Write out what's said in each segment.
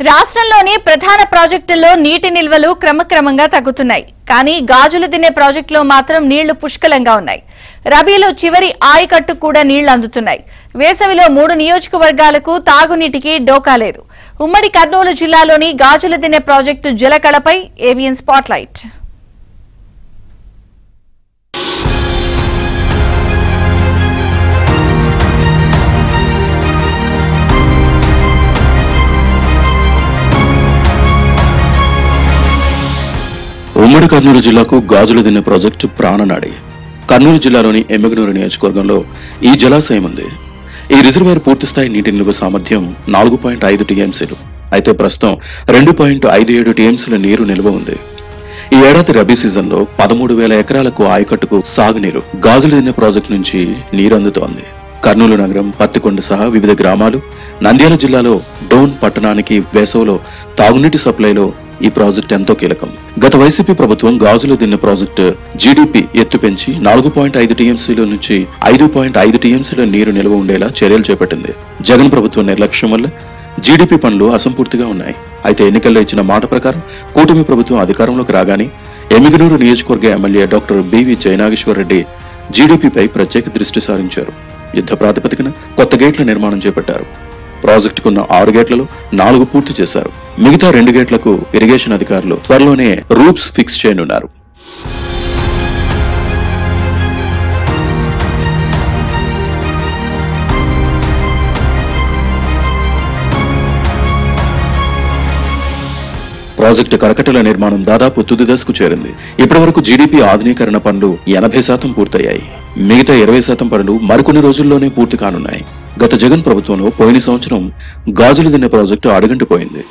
రాష్ట్రంలోని ప్రధాన ప్రాజెక్టుల్లో నీటి నిల్వలు క్రమక్రమంగా తగ్గుతున్నాయి. కానీ గాజులు దిన్నే ప్రాజెక్టులో మాత్రం నీళ్లు పుష్కలంగా ఉన్నాయి. రబీలో చివరి ఆయకట్టు కూడా నీళ్లు అందుతున్నాయి. వేసవిలో 3 నియోజకవర్గాలకు తాగునీటికి డోకా లేదు. ఉమ్మడి కర్నూలు జిల్లాలోని గాజులు దిన్నే ప్రాజెక్టు జలకళపై ఏబిఎన్ స్పాట్లైట్. ఉమ్మడి కర్నూలు జిల్లాకు గాజులు దిన్నే ప్రాజెక్టు ప్రాణనాడి. కర్నూలు జిల్లాలోని ఎమ్మిగనూరు నియోజకవర్గంలో ఈ జలాశయం ఉంది. ఈ రిజర్వాయర్ పూర్తిస్థాయి నీటి నిల్వ సామర్థ్యం 4.5 టీఎంసీలు. అయితే ప్రస్తుతం 2.57 టీఎంసీల నీరు నిల్వ ఉంది. ఈ ఏడాది రబీ సీజన్లో 13,000 ఎకరాలకు ఆయకట్టుకు సాగునీరు గాజులు దిన్నే ప్రాజెక్టు నుంచి నీరు అందుతోంది. కర్నూలు నగరం, పత్తికొండ సహా వివిధ గ్రామాలు, నంద్యాల జిల్లాలో డోన్ పట్టణానికి వేసవిలో తాగునీటి సప్లైలో ఈ ప్రాజెక్టు ఎంతో కీలకం. గత వైసీపీ ప్రభుత్వం గాజులు దిన్నే ప్రాజెక్టు జీడీపీ ఎత్తు పెంచి 4.5 టీఎంసీల నుంచి 5.5 టీఎంసీల నీరు నిల్వ ఉండేలా చర్యలు చేపట్టింది. జగన్ ప్రభుత్వం నిర్లక్ష్యం వల్ల జీడీపీ పనులు అసంపూర్తిగా ఉన్నాయి. అయితే ఎన్నికల్లో ఇచ్చిన మాట ప్రకారం కూటమి ప్రభుత్వం అధికారంలోకి రాగానే ఎమ్మిగనూరు నియోజకవర్గ MLA doctor BV Jayanageswara Reddy జీడీపీపై ప్రత్యేక దృష్టి సారించారు. యుద్ధ ప్రాతిపదికన కొత్త గేట్ల నిర్మాణం చేపట్టారు. ప్రాజెక్టుకున్న 6 గేట్లలో 4 పూర్తి చేశారు. మిగతా 2 గేట్లకు ఇరిగేషన్ అధికారులు త్వరలోనే రూప్స్ ఫిక్స్ చేయనున్నారు. ప్రాజెక్టు కరకట్టల నిర్మాణం దాదాపు తుది దశకు చేరింది. ఇప్పటి వరకు జీడీపీ ఆధునీకరణ పనులు 80% పూర్తయ్యాయి. మిగతా 20% పనులు మరికొన్ని రోజుల్లోనే పూర్తి కానున్నాయి. గత జగన్ ప్రభుత్వంలో పోయిన సంవత్సరం గాజులు దిన్నే ప్రాజెక్టు అడుగంటిపోయింది.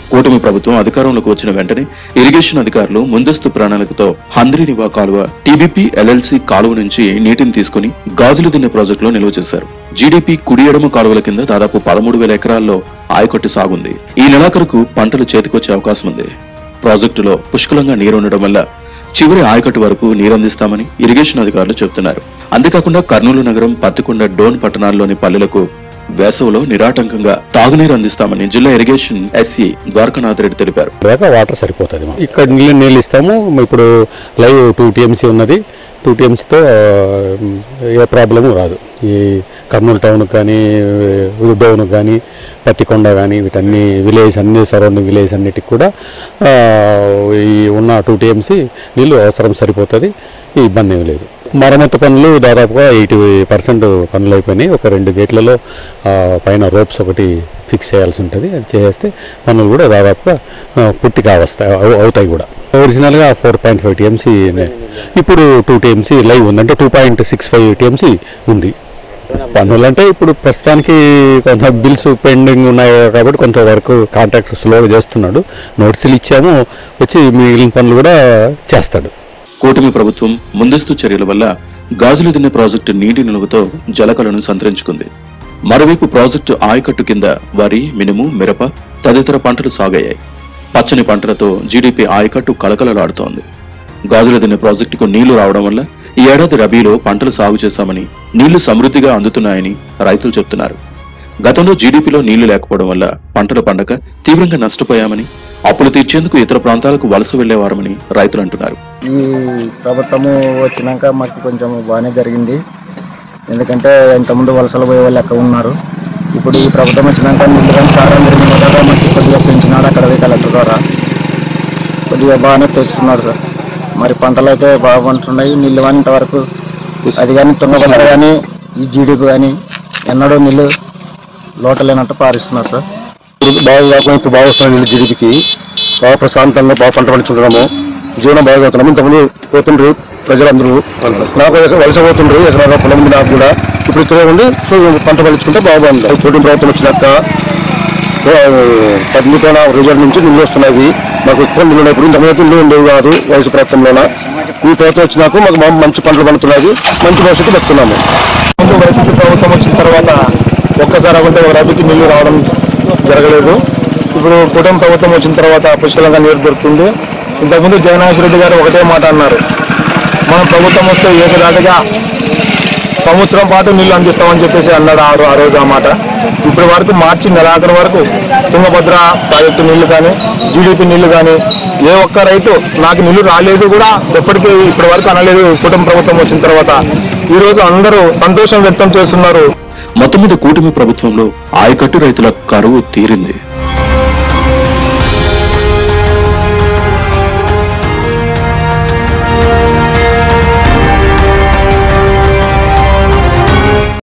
కూటమి ప్రభుత్వం అధికారంలోకి వచ్చిన వెంటనే ఇరిగేషన్ అధికారులు ముందస్తు ప్రణాళికతో హంద్రీనివా కాలువ, టీబీపీ ఎల్ఎల్సీ కాలువ నుంచి నీటిని తీసుకుని గాజులు దిన్నే ప్రాజెక్టులో నిల్వ చేశారు. జీడీపీ కుడి ఎడమ కాలువల కింద దాదాపు 13,000 ఎకరాల్లో ఆయకట్టు సాగుంది. ఈ నెలాఖరుకు పంటలు చేతికొచ్చే అవకాశం ఉంది. ప్రాజెక్టులో పుష్కలంగా నీరుండడం వల్ల చివరి ఆయకట్టు వరకు నీరందిస్తామని ఇరిగేషన్ అధికారులు చెబుతున్నారు. అంతేకాకుండా కర్నూలు నగరం, పత్తికొండ, డోన్ పట్టణాల్లోని పల్లెలకు వేసవిలో నిరాటంకంగా తాగునీరు అందిస్తామని జిల్లా ఇరిగేషన్ ఎస్సీ ద్వారకానాథ్ రెడ్డి తెలిపారు. వాటర్ సరిపోతుంది. ఇక్కడ నీళ్ళు ఇస్తాము. ఇప్పుడు లైవ్ 2 టీఎంసీ ఉన్నది. 2 టీఎంసీతో ఏ ప్రాబ్లము రాదు. ఈ కర్నూలు టౌన్కి కానీ, డౌన్కి కానీ, పత్తికొండ కానీ, వీటన్ని విలేజ్ అన్ని సరౌండింగ్ విలేజ్ అన్నిటికి కూడా ఈ ఉన్న 2 టీఎంసీ నీళ్ళు అవసరం సరిపోతుంది. ఈ ఇబ్బంది ఏమి లేదు. మరమ్మతు పనులు దాదాపుగా 80% పనులు అయిపోయినాయి. ఒక 2 గేట్లలో పైన రోప్స్ ఒకటి ఫిక్స్ చేయాల్సి ఉంటుంది. అది చేస్తే పనులు కూడా దాదాపుగా పూర్తిగా అవుతాయి కూడా. ఒరిజినల్గా 4.5 టీఎంసీ, ఇప్పుడు 2 టీఎంసీ లైవ్ ఉంది. అంటే 2.65 టీఎంసీ ఉంది. పనులు అంటే ఇప్పుడు ప్రస్తుతానికి కొంత బిల్స్ పెండింగ్ ఉన్నాయి కాబట్టి కొంతవరకు కాంట్రాక్టర్ స్లోగా చేస్తున్నాడు. నోటీసులు ఇచ్చాము, వచ్చి మిగిలిన పనులు కూడా చేస్తాడు. కూటమి ప్రభుత్వం ముందస్తు చర్యల వల్ల గాజులు దిన్నే ప్రాజెక్టు నీటి నిల్వతో జలకళను సంతరించుకుంది. మరోవైపు ప్రాజెక్టు ఆయకట్టు కింద వరి, మినుము, మిరప తదితర పంటలు సాగయ్యాయి. పచ్చని పంటలతో జీడీపీ ఆయకట్టు కలకలలాడుతోంది. గాజులు దిన్నే ప్రాజెక్టుకు నీళ్లు రావడం వల్ల ఈ ఏడాది రబీలో పంటలు సాగు చేశామని, నీళ్లు సమృద్ధిగా అందుతున్నాయని రైతులు చెబుతున్నారు. గతంలో జీడీపీలో నీళ్లు లేకపోవడం వల్ల పంటలు పండక తీవ్రంగా నష్టపోయామని, అప్పులు తీర్చేందుకు ఇతర ప్రాంతాలకు వలస వెళ్లేవారమని రైతులు అంటున్నారు. ఈ ప్రభుత్వము వచ్చినాక మాకు కొంచెం బాగానే జరిగింది. ఎందుకంటే ఇంతకుముందు వలసలు పోయే వాళ్ళు అక్కడ ఉన్నారు. ఇప్పుడు ఈ ప్రభుత్వం వచ్చినాక నీళ్ళు సారం జరిగిన కదా మాకు కొద్దిగా పెంచినాడు. అక్కడ కలెక్టర్ ద్వారా కొద్దిగా బాగానే తెస్తున్నాడు సార్. మరి పంటలు అయితే బాగుంటున్నాయి. నీళ్ళు కానీ ఇంతవరకు అది కానీ తుంగభద్ర కానీ ఈ జీడీపీ కానీ ఎన్నడూ నీళ్ళు లోటలేనట్టు పారిస్తున్నారు సార్. బాగా కాకుండా ఇప్పుడు బాగా వస్తున్నాయి. నీళ్ళు జీడీపీకి బాగా ప్రశాంతంగా బాగా పంట పండించుకుంటున్నాము. జీవనం బాగా అవుతున్నాము. ఇంతకుముందు పోతుండ్రు ప్రజలందరూ, నాకు వలస పోతుండ్రు ఎకరాల పొలం ఉంది నాకు కూడా. ఇప్పుడు ఇక్కడ ఉండి పంట పండించుకుంటే బాగుంది. కూటమి ప్రభుత్వం వచ్చినాక 10 రిజర్వ్ నుంచి నీళ్ళు వస్తున్నాయి. మాకు ఎక్కువ నీళ్ళు ఉన్నాయి. ఇప్పుడు ఇంతకుముందు నీళ్ళు ఉండేవి కాదు వయసు ప్రాంతంలోన. ఈ ప్రభుత్వం వచ్చినాక మాకు మంచి పంటలు పండుతున్నాయి. మంచి భవిష్యత్తు పెడుతున్నాము. ముందు వైసీపీ ప్రభుత్వం వచ్చిన తర్వాత ఒక్కసారి అకుంటే ఒక రబీకి నీళ్ళు రావడం జరగలేదు. ఇప్పుడు కూటమి ప్రభుత్వం వచ్చిన తర్వాత పుష్కలంగా నీరు దొరుకుతుంది. ఇంతకుముందు జగన్మోహన్ రెడ్డి గారు ఒకటే మాట అన్నారు, మనం ప్రభుత్వం వస్తే ఏకదాటిగా సంవత్సరం పాటు నీళ్లు అందిస్తామని చెప్పేసి అన్నాడు ఆ రోజు. ఆ మాట ఇప్పటి వరకు మార్చి నెలాఖరు వరకు తుంగభద్ర ప్రాజెక్టు నీళ్లు కానీ జీడీపీ నీళ్లు కానీ ఏ ఒక్క రైతు నాకు నీళ్లు రాలేదు కూడా ఎప్పటికీ ఇప్పటి వరకు అనలేదు. కుటుంబ ప్రభుత్వం వచ్చిన తర్వాత ఈ రోజు అందరూ సంతోషం వ్యక్తం చేస్తున్నారు. మొత్తం మీద కూటమి ప్రభుత్వంలో ఆయకట్టు రైతుల కరువు తీరింది.